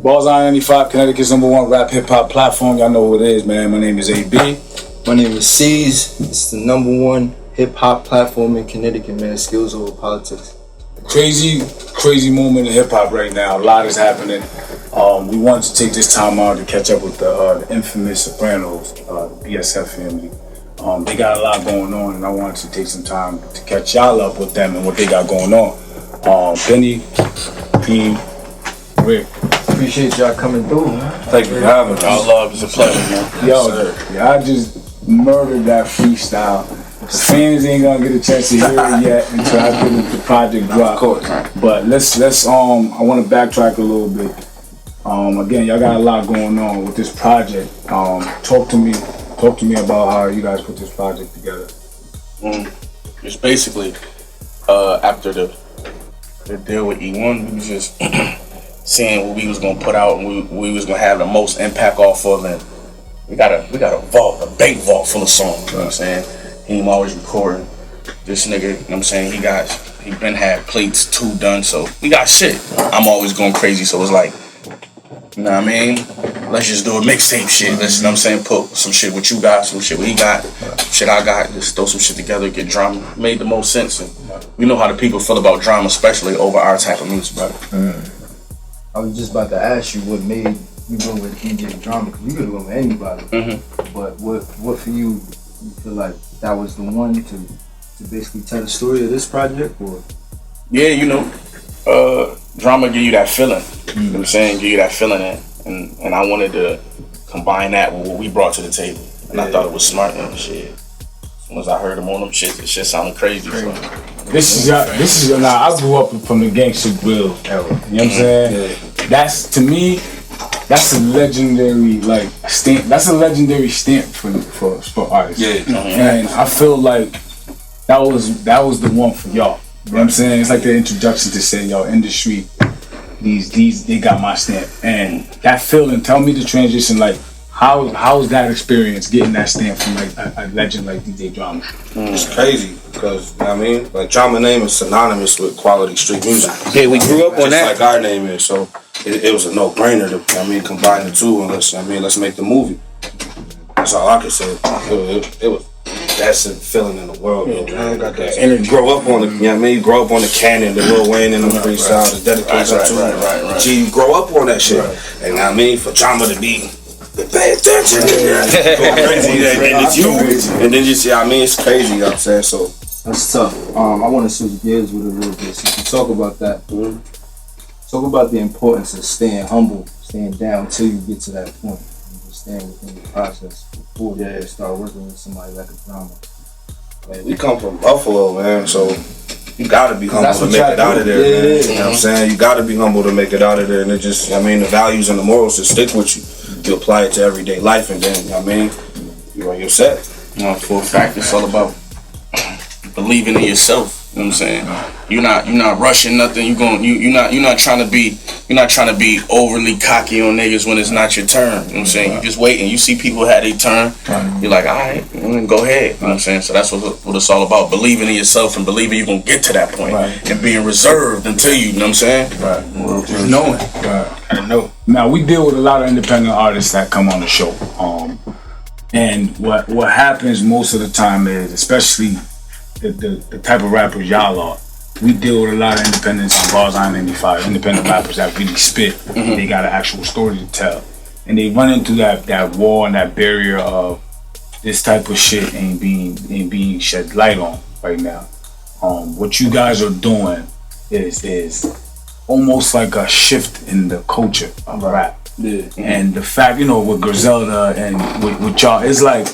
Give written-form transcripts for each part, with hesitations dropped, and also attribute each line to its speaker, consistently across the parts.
Speaker 1: Balls I-95, Connecticut's #1 rap hip-hop platform. Y'all know who it is, man. My name is AB.
Speaker 2: My name is C's. It's the #1 hip-hop platform in Connecticut, man. Skills over politics.
Speaker 1: Crazy moment in hip-hop right now. A lot is happening. We wanted to take this time out to catch up with the infamous Sopranos, the BSF family. They got a lot going on, and I wanted to take some time to catch y'all up with them and what they got going on. BEENY, BEENY, Rick.
Speaker 2: Appreciate y'all coming through, man.
Speaker 1: Thank you for having us.
Speaker 3: Our love is a pleasure, man.
Speaker 1: Yo, I just murdered that freestyle. Fans ain't gonna get a chance to hear it yet until I get the project drop. Of course. But let's I want to backtrack a little bit. Again, y'all got a lot going on with this project. Talk to me about how you guys put this project together.
Speaker 3: It's basically after the deal with E1, we was just seeing what we was gonna put out and we was gonna have the most impact off of, and we got a vault, a bank vault full of songs. You know what I'm saying? He always recording. This nigga, you know what I'm saying, he been had plates 2 done, so we got shit. I'm always going crazy, so it's like, you know what I mean? Let's just do a mixtape shit. Let's, you know what I'm saying, put some shit what you got, some shit what he got, shit I got, just throw some shit together, get drama. Made the most sense. And we know how the people feel about drama, especially over our type of music, brother.
Speaker 2: I was just about to ask you what made you go with DJ Drama, because you could go with anybody. But what for you feel like that was the one to basically tell the story of this project, or?
Speaker 3: Yeah, you know, drama give you that feeling. You know what I'm saying? Give you that feeling, and I wanted to combine that with what we brought to the table. And I thought it was smart and shit. As soon as I heard him on them shit, the shit sounded crazy. So.
Speaker 1: This is now I grew up from the Gangsta Grill era. You know what I'm saying? Yeah. That's, to me, that's a legendary stamp. That's a legendary stamp for artists. Yeah. And I feel like that was the one for y'all. You know what I'm saying? It's like the introduction to say, yo, industry, these they got my stamp. And that feeling, tell me the transition, like how's that experience getting that stamp from like a legend like DJ Drama?
Speaker 4: It's crazy because, you know what I mean? Like, Drama name is synonymous with quality street music.
Speaker 3: Yeah, we grew up on that.
Speaker 4: Just like our name is, so it was a no-brainer to, you know what I mean, combine the two and let's make the movie. That's all I can say. It was that's the feeling in the world, man. And you grow up on the, you know what I mean? You grow up on the canon, the Lil Wayne and the freestyle, the dedication to G. You grow up on that shit. And you know what I mean? For Drama to be, pay attention. Go crazy. And then just, yeah, I mean, it's crazy, you know what I'm saying? So
Speaker 2: that's tough. I want to switch gears with it a little bit. So you can talk about that. Talk about the importance of staying humble, staying down until you get to that point. Staying within the process before you start working with somebody like a Drama.
Speaker 4: Man, we come from Buffalo, man, so you gotta be humble to make it out of there, man. You know what I'm saying? You gotta be humble to make it out of there, and it just, I mean, the values and the morals just stick with you. You apply it to everyday life, and then, you know what I mean, you're set.
Speaker 3: You know, for a fact, it's all about believing in yourself. You know what I'm saying? You're not rushing nothing. You're not trying to be overly cocky on niggas when it's not your turn. You know what I'm saying? You just waiting. You see people had their turn. You're like, all right, go ahead. You know what I'm saying? So that's what it's all about. Believing in yourself and believing you're gonna get to that point, and being reserved until you know what I'm saying?
Speaker 1: Just knowing. I know. Now we deal with a lot of independent artists that come on the show. And what happens most of the time is, especially the type of rappers y'all are, we deal with a lot of independents as far as I-95, independent rappers that really spit. They got an actual story to tell. And they run into that wall and that barrier of this type of shit ain't being shed light on right now. What you guys are doing is almost like a shift in the culture of rap. Yeah. And the fact, you know, with Griselda and with y'all, it's like,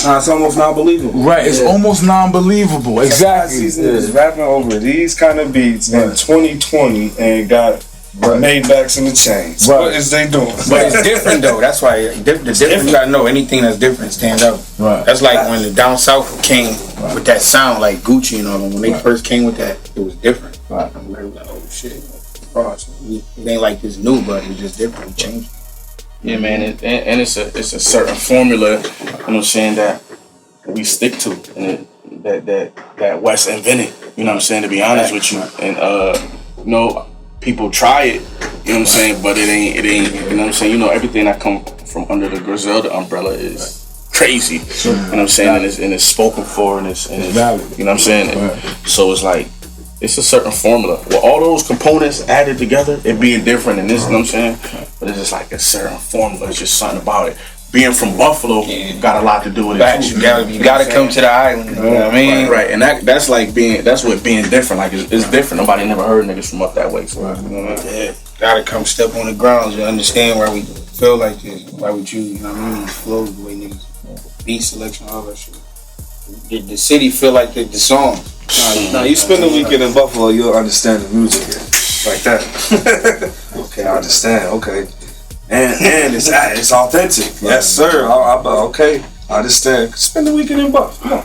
Speaker 4: it's almost non-believable.
Speaker 1: Right, it's almost non-believable. Exactly.
Speaker 5: These niggas rapping over these kind of beats in 2020 and got Maybachs in the chains. What is they doing?
Speaker 6: But it's different though. That's why the difference. You gotta know anything that's different stand out.
Speaker 1: Right.
Speaker 6: That's like when the down south came with that sound, like Gucci and all them. When they first came with that, it was different. Right. Like, oh shit, it ain't like this new, but it's just different. It changed.
Speaker 3: Yeah, man, and it's a certain formula, you know what I'm saying, that we stick to, and that West invented, you know what I'm saying, to be honest with you. And you know, people try it, you know what I'm saying, but it ain't, you know what I'm saying, everything that come from under the Griselda umbrella is crazy, you know what I'm saying, and it's spoken for, and it's
Speaker 1: valid,
Speaker 3: you know what I'm saying, so it's like, it's a certain formula. With all those components added together, it being different and this, you know what I'm saying, but it's just like a certain formula, it's just something about it. Being from Buffalo got a lot to do with it too.
Speaker 6: You gotta come to the island. You know what I mean?
Speaker 3: Right, and that's what being different. Like it's different. Nobody never heard niggas from up that way. So you know what I mean?
Speaker 6: Yeah, gotta come step on the grounds and understand why we feel like this. Why we choose, you know what I mean? These flows, the way niggas beat selection, all that shit. The city feel like the song.
Speaker 5: Now you spend the weekend in Buffalo, you'll understand the music like that. Okay, I understand. Okay. And it's authentic. Yes, sir. Okay, I understand. Spend the weekend in Buff. Come on.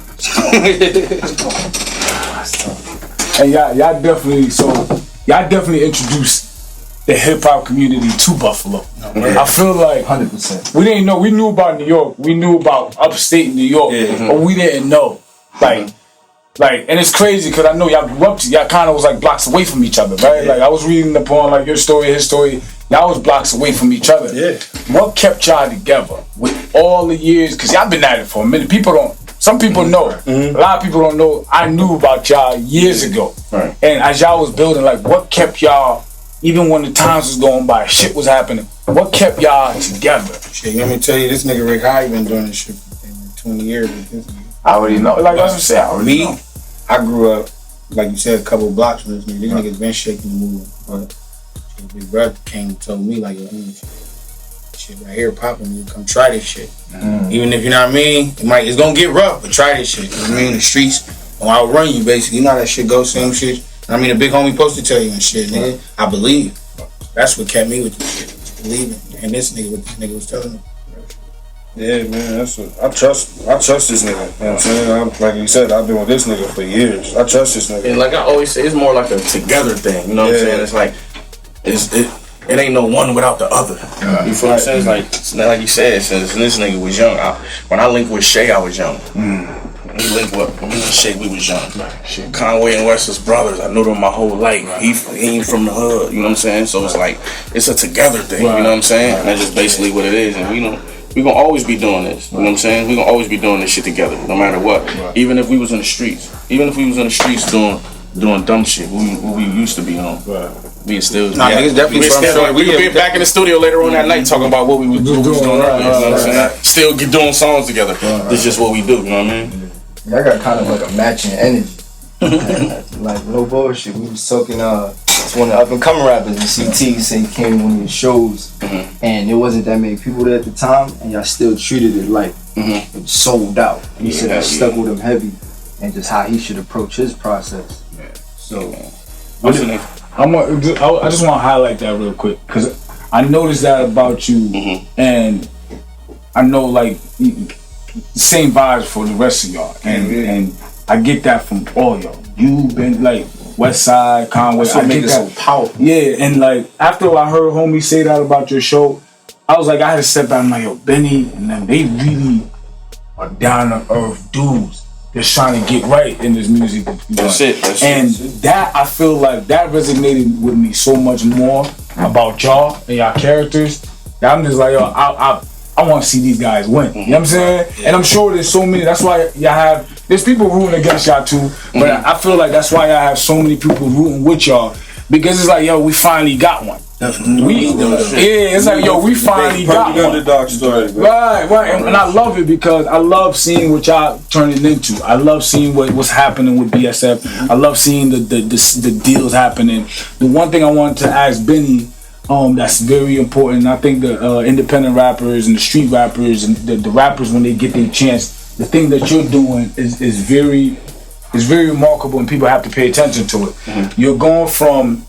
Speaker 1: And y'all definitely introduced the hip hop community to Buffalo. I feel like
Speaker 2: 100%.
Speaker 1: we didn't know. We knew about New York. We knew about upstate New York, but we didn't know. And it's crazy because I know y'all grew up. Y'all kind of was like blocks away from each other, right? Like I was reading upon like your story, his story. Y'all was blocks away from each other.
Speaker 5: Yeah.
Speaker 1: What kept y'all together with all the years? Because y'all been at it for a minute. Some people know. A lot of people don't know. I knew about y'all years ago.
Speaker 3: Right.
Speaker 1: And as y'all was building, like what kept y'all, even when the times was going by, shit was happening, what kept y'all together?
Speaker 6: Shit, let me tell you, this nigga Rick High been doing this shit for 20 years with this nigga.
Speaker 1: I already know. Like I was saying, I already know.
Speaker 6: I grew up, like you said, a couple of blocks from this nigga. These niggas been shaking the movement. But big brother came and told me, like, yo, shit right here popping, you come try this shit. Even if, you know what I mean, it's gonna get rough, but try this shit. You know what I mean? The streets gonna outrun you, basically. You know how that shit goes, same shit. I mean, a big homie supposed to tell you and shit, nigga. I believe. That's what kept me with this shit, believing. And this nigga, what this nigga was telling me.
Speaker 5: Yeah, man, I trust this nigga. You know what I'm saying? Like you said, I've been with this nigga for years. I trust this nigga.
Speaker 3: And like I always say, it's more like a together thing. You know what I'm saying? It's like it ain't no one without the other. You feel what I'm saying? It's like you said, since this nigga was young. When I linked with Shay, I was young. We linked with me and Shay, we was young. Conway and West was brothers. I knew them my whole life. He ain't from the hood. You know what I'm saying? So it's like it's a together thing. You know what I'm saying? And that's just basically what it is. And we gonna always be doing this. You know what I'm saying? We gonna always be doing this shit together, no matter what. Even if we was in the streets. Even if we was in the streets doing dumb shit, what we used to be on. We still.
Speaker 6: Niggas definitely
Speaker 3: we could be back in the studio later on that night talking about what we was doing earlier. You know what I'm saying? Still doing songs together. This is just what we do. You know what I mean?
Speaker 2: I got kind of like a matching energy. Like no bullshit. We was talking it's one of the up and coming rappers, and CT said he came to one of your shows, and there wasn't that many people there at the time, and y'all still treated it like it was sold out. And he said that stuck with him heavy, and just how he should approach his process. So
Speaker 1: I just want to highlight that real quick because I noticed that about you, and I know like same vibes for the rest of y'all, and I get that from all y'all. You've been like West Side, Conway. I get that so powerful. Yeah, and like after I heard homie say that about your show, I was like, I had to step back and like, yo, Benny and them, they really are down to earth dudes. Just trying to get right in this music.
Speaker 3: That's it.
Speaker 1: That I feel like that resonated with me so much more about y'all and y'all characters. That I'm just like, yo, I want to see these guys win. You know what I'm saying? And I'm sure there's so many. That's why there's people rooting against y'all too. But I feel like that's why y'all have so many people rooting with y'all. Because it's like, yo, we finally got one. It's like, yo, we finally got one.
Speaker 5: Underdog story,
Speaker 1: right. And I love it because I love seeing what y'all turning into. I love seeing what's happening with BSF. I love seeing the deals happening. The one thing I wanted to ask Benny, that's very important. I think the independent rappers and the street rappers and the rappers, when they get their chance, the thing that you're doing is very remarkable, and people have to pay attention to it. You're going from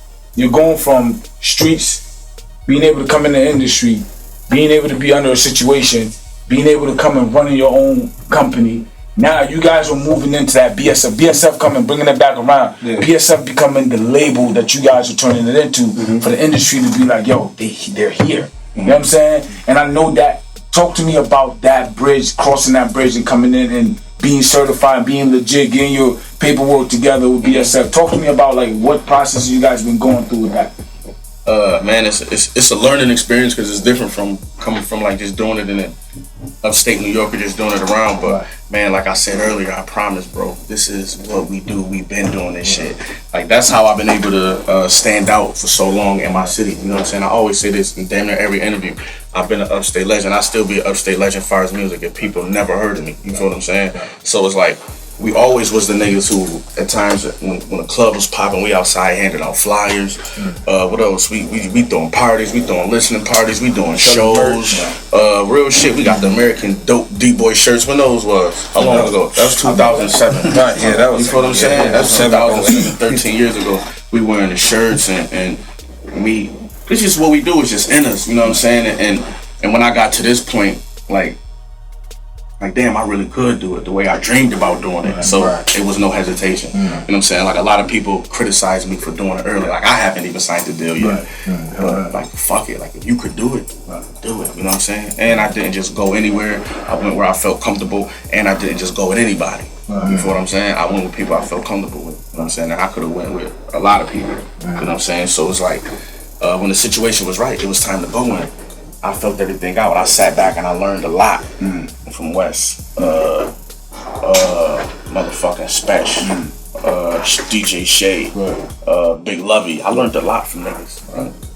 Speaker 1: streets, being able to come in the industry, being able to be under a situation, being able to come and running your own company. Now you guys are moving into that BSF. BSF coming, bringing it back around. BSF becoming the label that you guys are turning it into for the industry to be like, yo, they're here. You know what I'm saying? And I know that. Talk to me about that bridge, crossing that bridge and coming in and being certified, being legit, getting your paperwork together with BSF. Talk to me about like what process you guys been going through with that.
Speaker 3: Man, it's a learning experience because it's different from coming from like just doing it in upstate New York or just doing it around. But man, like I said earlier, I promise, bro, this is what we do. We've been doing this shit. Like that's how I've been able to stand out for so long in my city. You know what I'm saying? I always say this in damn near every interview. I've been an upstate legend. I still be an upstate legend as far as music if people never heard of me. You feel what I'm saying? So it's like, we always was the niggas who, at times, when the club was popping, we outside handing out flyers. What else? We throwing parties, we throwing listening parties, we doing shows. Real shit. We got the American Dope D-Boy shirts. When those was? How long ago? That was 2007.
Speaker 5: Yeah, that was.
Speaker 3: You feel what I'm saying? That's 2007, 13 years ago. We wearing the shirts and we. It's just what we do. It's just in us. You know what I'm saying? And when I got to this point, like damn, I really could do it the way I dreamed about doing it. So it was no hesitation. You know what I'm saying? Like a lot of people criticize me for doing it early. Like I haven't even signed the deal yet. But like fuck it. Like if you could do it, do it. You know what I'm saying? And I didn't just go anywhere. I went where I felt comfortable, and I didn't just go with anybody. You feel what I'm saying? I went with people I felt comfortable with. You know what I'm saying? And I could have went with a lot of people. You know what I'm saying? So it's like when the situation was right, it was time to go in. I felt everything out. I sat back and I learned a lot from West. Motherfucking Special, DJ Shay, Big Lovey. I learned a lot from niggas.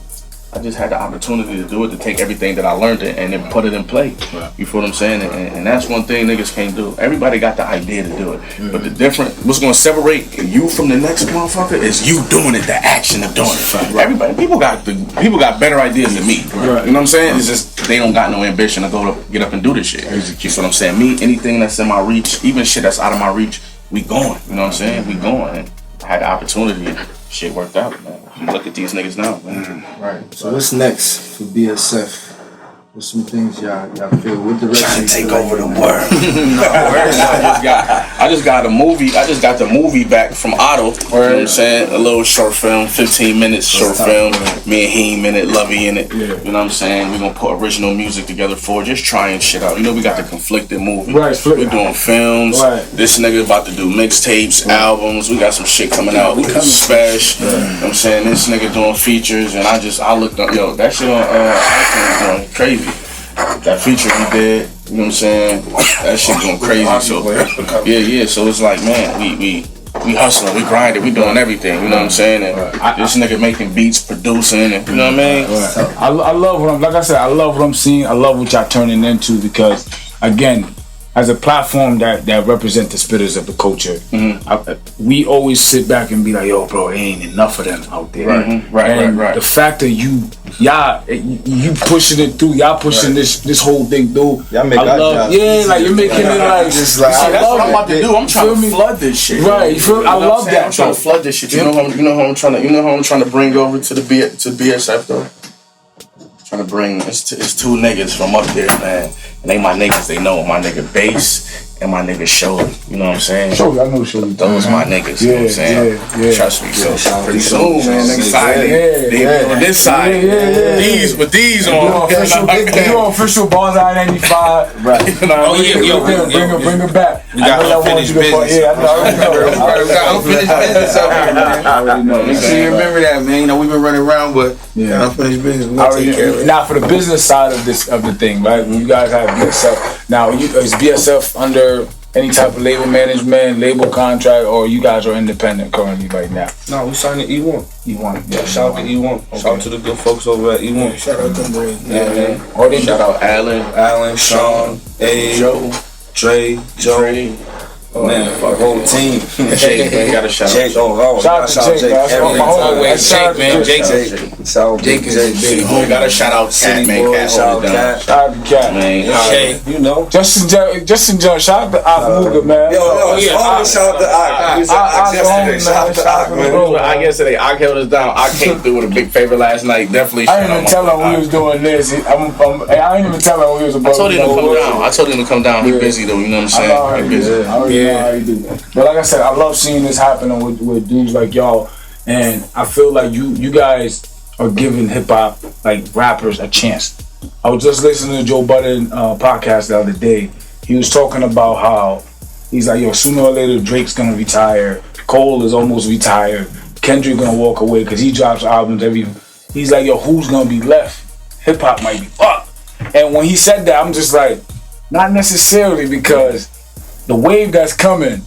Speaker 3: I just had the opportunity to do it, to take everything that I learned and then put it in play. You feel what I'm saying? And that's one thing niggas can't do. Everybody got the idea to do it. But the what's gonna separate you from the next motherfucker is you doing it, the action of doing it. Everybody, people got better ideas than me. You know what I'm saying? It's just they don't got no ambition to get up and do this shit. You feel what I'm saying? Me, anything that's in my reach, even shit that's out of my reach, we going. You know what I'm saying? We going. And I had the opportunity and shit worked out, man. Look at these niggas now, man.
Speaker 2: Right. So what's next for BSF? What's some things y'all feel? What direction?
Speaker 5: Trying to take over the world.
Speaker 3: I just got a movie. I just got the movie back from Otto. You know what I'm saying? A little short film, 15 minutes short film. Me and Heem in it, Lovey in it. You know what I'm saying? We're gonna put original music together for just trying shit out. You know, we got the conflicted movie. We're doing films. This nigga about to do mixtapes, albums. We got some shit coming out. Special. You know what I'm saying? This nigga doing features, and I looked up, yo, that shit on iTunes going crazy. That feature he did, you know what I'm saying? That shit going crazy. So yeah. So it's like, man, we hustling, we grinding, we doing everything. You know what I'm saying? And this nigga making beats, producing, and you know what I mean?
Speaker 1: I love what like I said, I love what I'm seeing. I love what y'all turning into because, again, as a platform that represent the spitters of the culture, we always sit back and be like, yo, bro, there ain't enough of them out there. Right. The fact that you pushing it through, y'all pushing this whole thing through.
Speaker 2: Y'all make
Speaker 1: like you're making it like
Speaker 3: just like that's what I'm about to do. I'm trying to flood this shit.
Speaker 1: Right. You feel? I love that.
Speaker 3: I'm trying to flood this shit. You know how I'm trying to bring over to BSF though. Trying to bring it's two niggas from up there, man. And they my niggas. They know my nigga Bass and my nigga Shorty. You know what I'm saying?
Speaker 1: Shorty, I know Shorty.
Speaker 3: Those my niggas. You know what I'm saying?
Speaker 1: Yeah.
Speaker 3: Trust me. So pretty soon, man. Next side, they on this side. These with these on.
Speaker 1: You on official Bars I-95.
Speaker 3: Right. You know,
Speaker 1: bring her back.
Speaker 5: We got unfinished business.
Speaker 1: Yeah, I know.
Speaker 5: We got unfinished business out here, man. I already know. Make sure you remember that, man. You know, we've been running around, but unfinished business. We'll take care of it.
Speaker 1: Now, for the business side of the thing, right? You guys have BSF. Now, is BSF under any type of label management, label contract, or you guys are independent currently right now?
Speaker 5: No, we signed to E1.
Speaker 1: E1.
Speaker 5: Yeah, shout out to E1. Okay. Shout out to the good folks over at E1.
Speaker 6: Shout out to them boys.
Speaker 5: Yeah.
Speaker 3: Shout out Alan,
Speaker 5: Sean, A,
Speaker 3: Joe,
Speaker 5: Dre, Joe. Man, the whole team.
Speaker 3: Jake, man, gotta shout out.
Speaker 5: Jake, shout out to Jake.
Speaker 3: Always Jake, man. Jake is big. We gotta shout out Cat, man.
Speaker 1: Shout out to Cat,
Speaker 3: man.
Speaker 5: You know,
Speaker 1: Justin John. Shout out to Ak, man.
Speaker 5: Yo, always shout out to Ak. Shout out to Ak, man.
Speaker 3: I guess today Ak held us down. Ak came through with a big favor last night. Definitely.
Speaker 1: I didn't even tell him we was doing this. I didn't even tell him we was about.
Speaker 3: I told him to come down. He busy though. You know what I'm saying? He busy.
Speaker 1: How you do that. But like I said, I love seeing this happening with dudes like y'all, and I feel like you guys are giving hip hop, like rappers, a chance. I was just listening to Joe Budden podcast the other day. He was talking about how he's like, yo, sooner or later Drake's gonna retire, Cole is almost retired, Kendrick gonna walk away because he drops albums every he's like, yo, who's gonna be left? Hip hop might be fucked. And when he said that, I'm just like, not necessarily, because the wave that's coming,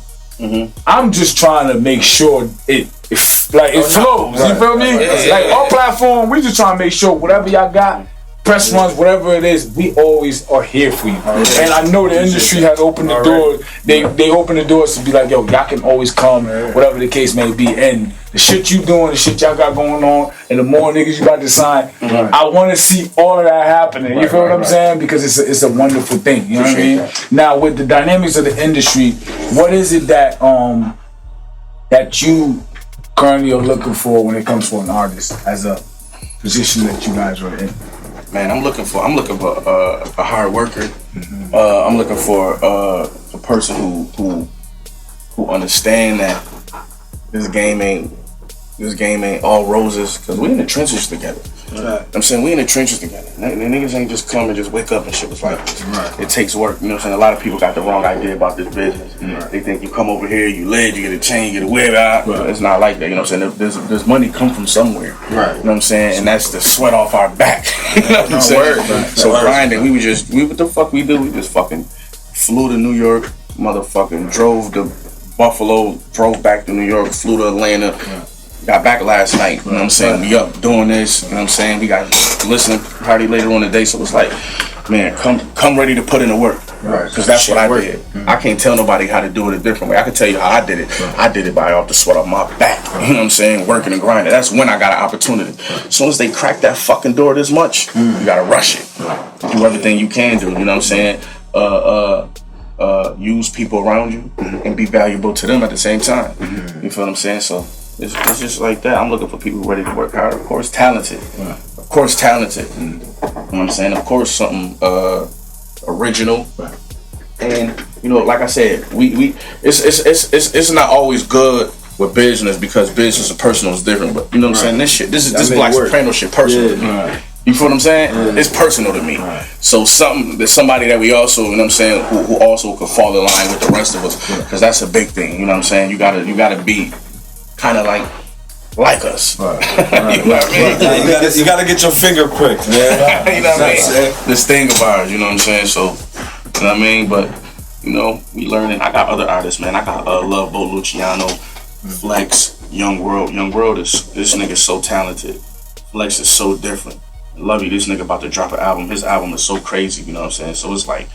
Speaker 1: I'm just trying to make sure it flows. You feel me? Like our platform, we just trying to make sure whatever y'all got, press runs, whatever it is, we always are here for you. And I know the industry has opened the door. They open the doors to be like, yo, y'all can always come, whatever the case may be. And the shit you doing, the shit y'all got going on, and the more niggas you got to sign, I want to see all of that happening. You feel what I'm saying? Because it's a wonderful thing. You know what I mean? Now, with the dynamics of the industry, what is it that that you currently are looking for when it comes for an artist as a position that you guys are in?
Speaker 3: Man, I'm looking for a hard worker. I'm looking for a person who understand that this game ain't all roses, because we in the trenches together. I'm saying we in the trenches together. The niggas ain't just come and just wake up and shit was like this. It takes work. You know what I'm saying? A lot of people got the wrong idea about this business. They think you come over here, you live, you get a chain, you get a whip out. It's not like that. You know what I'm saying? There's money come from somewhere. You know what I'm saying? And that's the sweat off our back. You know what I'm saying? So grinding, what the fuck we do? We just fucking flew to New York, motherfucking drove to Buffalo, drove back to New York, flew to Atlanta. Got back last night, you know what I'm saying? We up doing this, you know what I'm saying? We got listening party later on the day, so it's like, man, come ready to put in the work. Because that's what I did. I can't tell nobody how to do it a different way. I can tell you how I did it. I did it by off the sweat off my back, you know what I'm saying? Working and grinding. That's when I got an opportunity. As soon as they crack that fucking door this much, you gotta rush it. Do everything you can do, you know what I'm saying? Use people around you and be valuable to them at the same time. You feel what I'm saying? So it's just like that. I'm looking for people ready to work hard. Of course, talented. Of course, talented. You know what I'm saying? Of course, something original. And you know, like I said, it's not always good with business, because business and personal is different. But you know what I'm saying? This Black Soprano shit personal. You feel what I'm saying? It's personal to me. So there's somebody that we also, you know what I'm saying, who also could fall in line with the rest of us, because that's a big thing. You know what I'm saying? You gotta be kind of like us. You know what I mean?
Speaker 5: You gotta get your finger pricked.
Speaker 3: You know what I mean? This thing of ours, you know what I'm saying? So, you know what I mean? But, you know, we learning. I got other artists, man. I got Love Boat Luciano, Flex, Young World. Young World this nigga's so talented. Flex is so different. Love You, this nigga about to drop an album. His album is so crazy, you know what I'm saying? So it's like,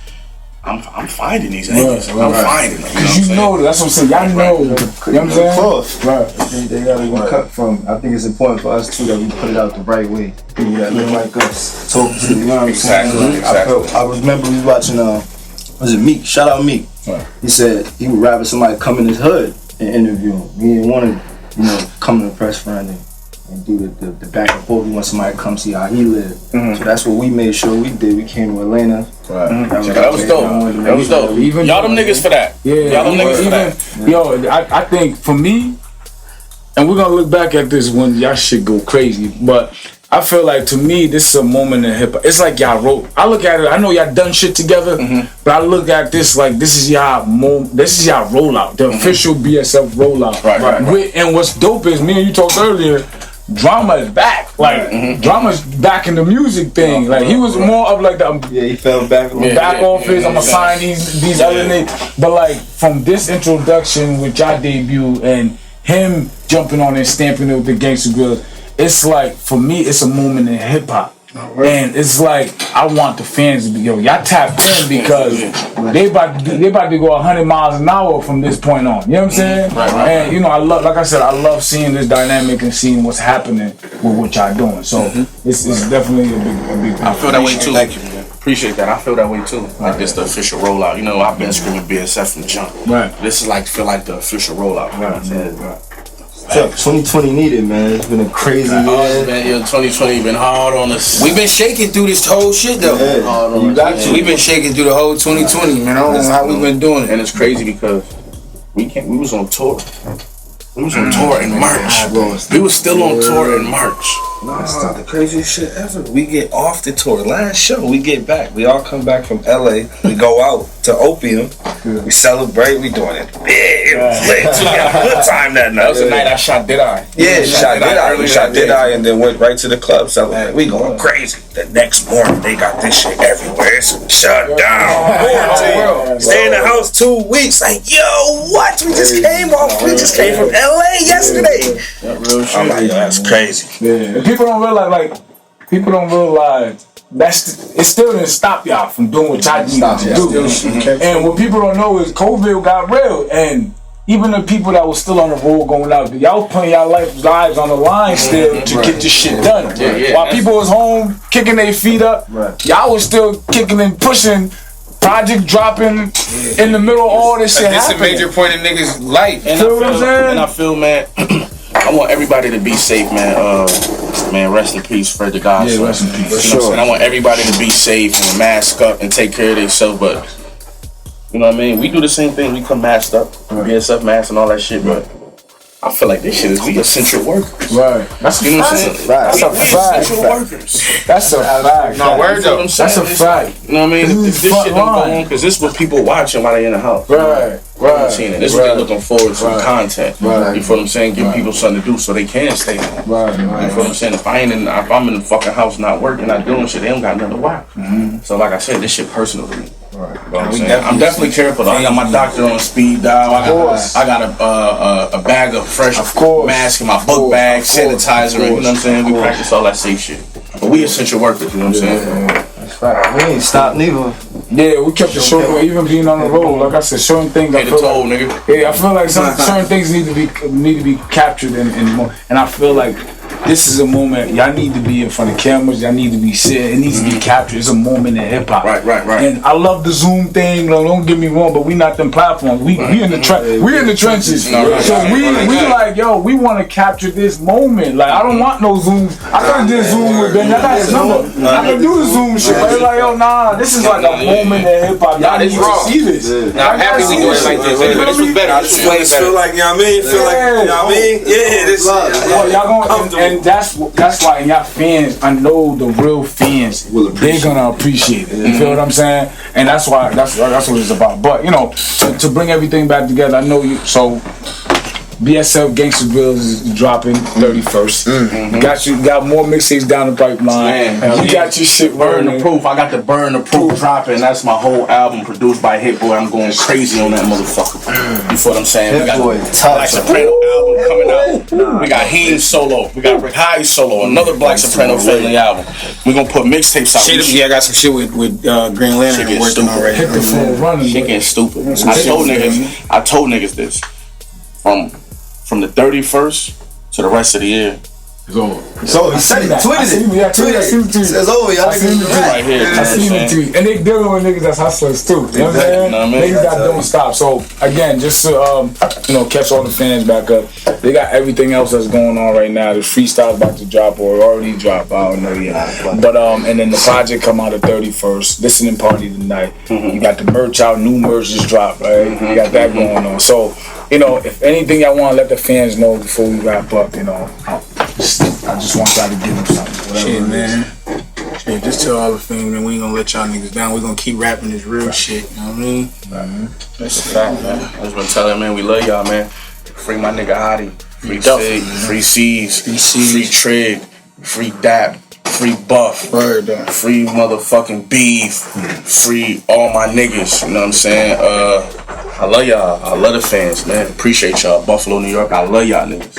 Speaker 3: I'm finding these niggas. I'm finding them.
Speaker 1: Because you know, that's what I'm saying. Y'all know. You know what I'm saying?
Speaker 2: Of course. They gotta be cut from. I think it's important for us too that we put it out the right way. People that look like us, talk to, you know what I'm saying?
Speaker 3: Exactly.
Speaker 2: I remember we was watching, was it Meek? Shout out Meek. He said he would rather somebody come in his hood and interview him. He didn't want to, you know, come to the press friend and do the back and forth. We want somebody to come see how he lived. So that's what we made sure we did. We came to Atlanta.
Speaker 3: That was dope. That was dope. Y'all them niggas for that. Y'all them niggas for that.
Speaker 1: Yo, I think for me, and we're gonna look back at this when y'all shit go crazy, but I feel like, to me, this is a moment in hip hop. It's like y'all wrote. I look at it. I know y'all done shit together, but I look at this like this is y'all rollout, the official BSF rollout. Right. And what's dope is, me and you talked earlier, Drama is back. Like Drama's back in the music thing. Like he was more of like the
Speaker 2: he fell back
Speaker 1: office. I'm gonna sign these other niggas. But like from this introduction with y'all debut and him jumping on and stamping it with the Gangsta Grills, it's like, for me, it's a moment in hip hop. And it's like, I want the fans to be, yo, y'all tapped in, because they about to go 100 miles an hour from this point on. You know what I'm saying? And you know, I love seeing this dynamic and seeing what's happening with what y'all doing. So it's definitely a big.
Speaker 3: I feel that way too. Thank you. Appreciate that. I feel that way too. Like this, the official rollout. You know, I've been screaming BSF from jump. This is like, feel like the official rollout. You know what I'm saying?
Speaker 2: 2020 needed, man. It's been a crazy year.
Speaker 3: Man, 2020 been hard on us.
Speaker 6: We've been shaking through this whole shit though. We've been shaking through the whole 2020, man. I don't know how we've been doing it.
Speaker 3: And it's crazy because we was on tour. We was on tour in March. We was still on tour in March.
Speaker 5: That's not the craziest shit ever. We get off the tour. Last show, we get back. We all come back from LA. We go out to Opium. We celebrate. We doing it big. It was lit. We had a good time that night.
Speaker 3: That was the night I shot Did I.
Speaker 5: Yeah, shot Did I, and then went right to the club celebrating. We going crazy. The next morning, they got this shit everywhere. It's shut down. Quarantine. Stay in the house 2 weeks. Like, yo, what? We just came from LA yesterday. I'm like, yo, that's crazy.
Speaker 1: Yeah. And people don't realize, it still didn't stop y'all from doing what y'all needed to do. And what people don't know is COVID got real, and even the people that was still on the road going out, y'all was putting y'all lives on the line still to get this shit done. While people was home kicking their feet up, y'all was still kicking and pushing, project dropping in the middle of all this shit happening.
Speaker 6: That's a major point in niggas' life.
Speaker 3: And I feel, man, I want everybody to be safe, man. Man, rest in peace, Fred the God.
Speaker 1: Yeah, rest in peace.
Speaker 3: For sure. I want everybody to be safe and mask up and take care of themselves, but you know what I mean? We do the same thing. We come masked up, BSF masks and all that shit, but I feel like this shit is we essential workers.
Speaker 1: Right. That's a fact. That's a fact.
Speaker 3: Essential workers.
Speaker 1: That's a fact.
Speaker 6: No, word though.
Speaker 1: That's a fact.
Speaker 3: You know what I mean? If this shit don't go on, because this is what people watching while they in the house.
Speaker 1: Right.
Speaker 3: This is what they looking forward to, content. You feel what I'm saying? Give people something to do so they can stay home. You feel what I'm saying? If I'm in the fucking house not working, not doing shit, they don't got nothing to watch. So like I said, this shit personal to me. I'm definitely careful though. I got my doctor on speed dial. I got a bag of fresh mask in my book bag, sanitizer, you know what I'm saying? We practice all that safe shit. But we essential workers, you know what I'm saying?
Speaker 2: That's right. We ain't stopped neither.
Speaker 1: Yeah, we kept the show going, even being on the road. Like I said, certain things I feel like, I feel like certain things need to be captured and more. And I feel like this is a moment y'all need to be in front of cameras. Y'all need to be sitting. It needs to be captured. It's a moment in hip hop.
Speaker 3: Right.
Speaker 1: And I love the Zoom thing. Don't get me wrong, but we not them platforms. We in the trenches. So we like, yo, we want to capture this moment. Like I don't want no Zooms. I could have did Zoom with Ben. I got his number. I can do the Zoom shit. But it's like, yo, nah, this is like a moment in hip hop. Y'all need to see this.
Speaker 6: Now I'm happy we doing it like this. Anyway, this was better. This was way better.
Speaker 5: Feel like, you know what I mean? Feel like, you know what I mean? Yeah, this
Speaker 1: y'all gonna and that's why y'all fans, I know the real fans, they're gonna appreciate it. You feel what I'm saying? And that's what it's about. But you know, to bring everything back together, I know you. So BSF Gangsta Grills is dropping 31st. Got more mixtapes down the pipeline. You got your shit
Speaker 3: Burn the Proof. I got the Burn the Proof dropping. That's my whole album produced by Hit Boy. I'm going crazy on that motherfucker. You feel what I'm saying? We got Black Soprano album coming out. We got Heem solo. We got Rick High solo. Another Black Soprano family album. We're gonna put mixtapes out.
Speaker 6: I got some shit with Green Lantern working already.
Speaker 1: Hit the phone running.
Speaker 3: Shit getting stupid. I told niggas this. From the 31st to the rest of the year.
Speaker 1: It's over.
Speaker 2: So he said it. Tweeted it.
Speaker 1: I seen the tweet.
Speaker 2: It's over. Y'all
Speaker 3: seen the tweet right here.
Speaker 1: I seen the tweet. And they dealing with niggas that's hustlers too. You know what I'm saying? Niggas that don't stop. So again, just to catch all the fans back up. They got everything else that's going on right now. The freestyle's about to drop or already dropped. I don't know yet. But and then the project come out the 31st. Listening party tonight. You got the merch out. New merch just dropped. Right? You got that going on. So. You know, if anything y'all want to let the fans know before we wrap up, you know, I just want y'all to give them something.
Speaker 6: Shit, man. Shit, just tell all the fans, man, we ain't gonna let y'all niggas down. We gonna keep rapping this real shit, you know what I mean?
Speaker 3: That's a fact, man. I just been telling man, we love y'all, man. Free my nigga Hottie. Free Sig, free C's, free Trig, free Dap. Free Buff, free motherfucking Beef, free all my niggas, you know what I'm saying? I love y'all, I love the fans, man. Appreciate y'all. Buffalo, New York, I love y'all niggas.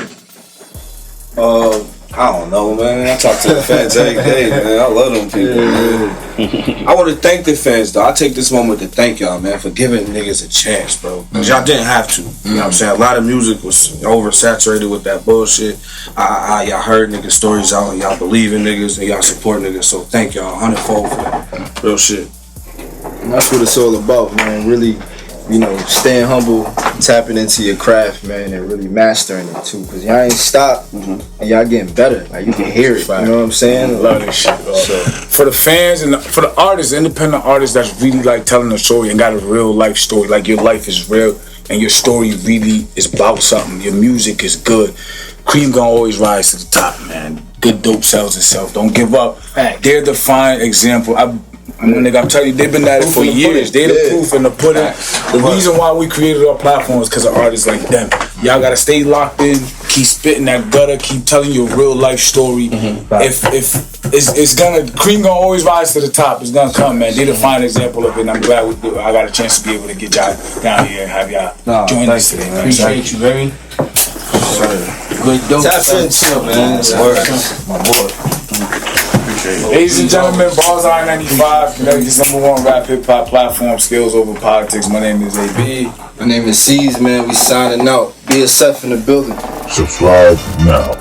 Speaker 5: I don't know, man. I talk to the fans every day, man. I love them people, man. I want to thank the fans, though. I take this moment to thank y'all, man, for giving niggas a chance, bro. Because y'all didn't have to. You know what I'm saying? A lot of music was oversaturated with that bullshit. Y'all heard niggas' stories out, and y'all believe in niggas, and y'all support niggas. So thank y'all 100-fold for that. Real shit.
Speaker 2: And that's what it's all about, man. Really, staying humble, tapping into your craft, man, and really mastering it too. Cause y'all ain't stopped, and y'all getting better. Like you can hear it. You know what I'm saying?
Speaker 1: I love this shit. So, for the fans and for the artists, independent artists that's really like telling a story and got a real life story. Like your life is real and your story really is about something. Your music is good. Cream gonna always rise to the top, man. Good dope sells itself. Don't give up. They're the fine example. I mean, nigga, I'm telling you, they've been at it for years. They the proof in the pudding. The reason why we created our platform is because of artists like them. Y'all gotta stay locked in, keep spitting that gutter, keep telling your real life story. If it's gonna, cream gonna always rise to the top. It's gonna come, man. They the fine example of it, and I'm glad I got a chance to be able to get y'all down here and have y'all join us today, man.
Speaker 6: Appreciate you, baby. Good dope.
Speaker 2: Tap into, man.
Speaker 5: My boy.
Speaker 1: Ladies and gentlemen, Bars I-95, Connecticut's #1 rap hip-hop platform, skills over politics. My name is AB.
Speaker 2: My name is C's, man. We signing out. BSF in the building.
Speaker 7: Subscribe now.